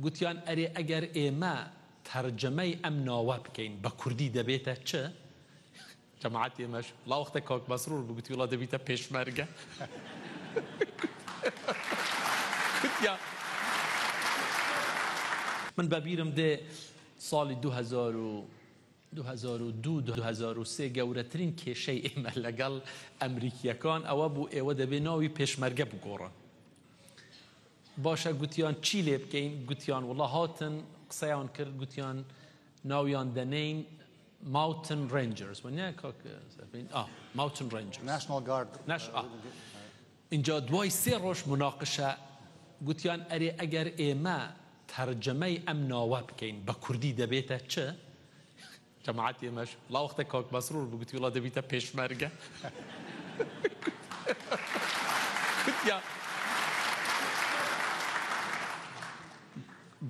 گوتیان ئەرێ ئەگەر ئێمە تەرجەمەی ئەم ناوە بکەین بە کوردی دەبێتە چ؟ جەماعەت ئێمەش وڵا وەختە کاک مەسرور بگوتی وڵا دەبێتە پێشمەرگە. گوتیان من بەبیرم دێ ساڵی 2002-2003 گەورەترین کێشەی ئێمە لەگەڵ ئەمریکیەکان ئەوە بوو ئێوە دەبێ ناوی پێشمەرگە بگۆڕن. باشە گوتیان چی لێ بکەین؟ گوتیان وڵا هاتن قسەیان کرد گوتیان ناویان دەنێین Mountain Rangers وەنیا کاک Mountain Rangers National Guard. اینجا دوای 3 ڕۆژ مناقشە گوتیان ئەرێ ئەگەر ئێمە تەرجەمەی ئەم ناوە بکەین بە کوردی دەبێتە چ؟ جەماعەت ئێمەش وڵا وەختە کاک مەسرور بگوتی وڵا دەبێتە پێشمەرگە.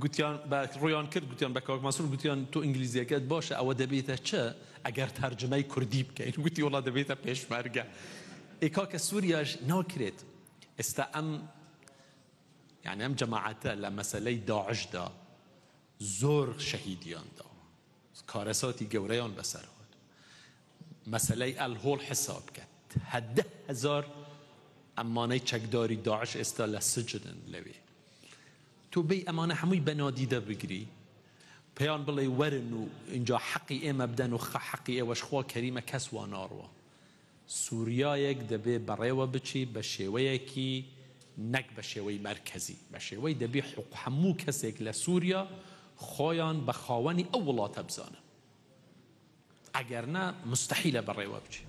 گوتیان ڕویان کرد گوتیان بە کاک مەسرور گوتیان تۆ ئینگلیزیەکەت باشە ئەوە دەبێتە چ ئەگەر تەرجەمەی کوردی بکەین؟ گوتی وڵا دەبێتە پێشمەرگە. ئێ کاکە سووریاش ناکرێت ئێستا ئەم جەماعەتە لە مەسەلەی داعشدا زۆر شەهیدیاندا کارەساتی گەورەیان بەسەرهات مەسەلەی ئەلهۆڵ حساب کرد 10,000 ئەمانەی چەکداری داعش ئێستا لە سجنن لەوێ تۆ بەی ئەمانە هەمووی بەنادیدە بگری پێیان بڵێ وەرن و اینجا حەقی ئێمە بدەن و حەقی ئێوەش خوا کەریمە کەس وا ناڕوە. سووریایەک دەبێ بەڕێوە بچی بە شێوەیەکی نەک بە شێوەی مەرکەزی بە شێوەی دەبێ هەموو کەسێک لە سووریا خۆیان بە خاوەنی ئەو وڵاتە بزانن ئەگەر نە مستەحیلە بەڕێوە بچی.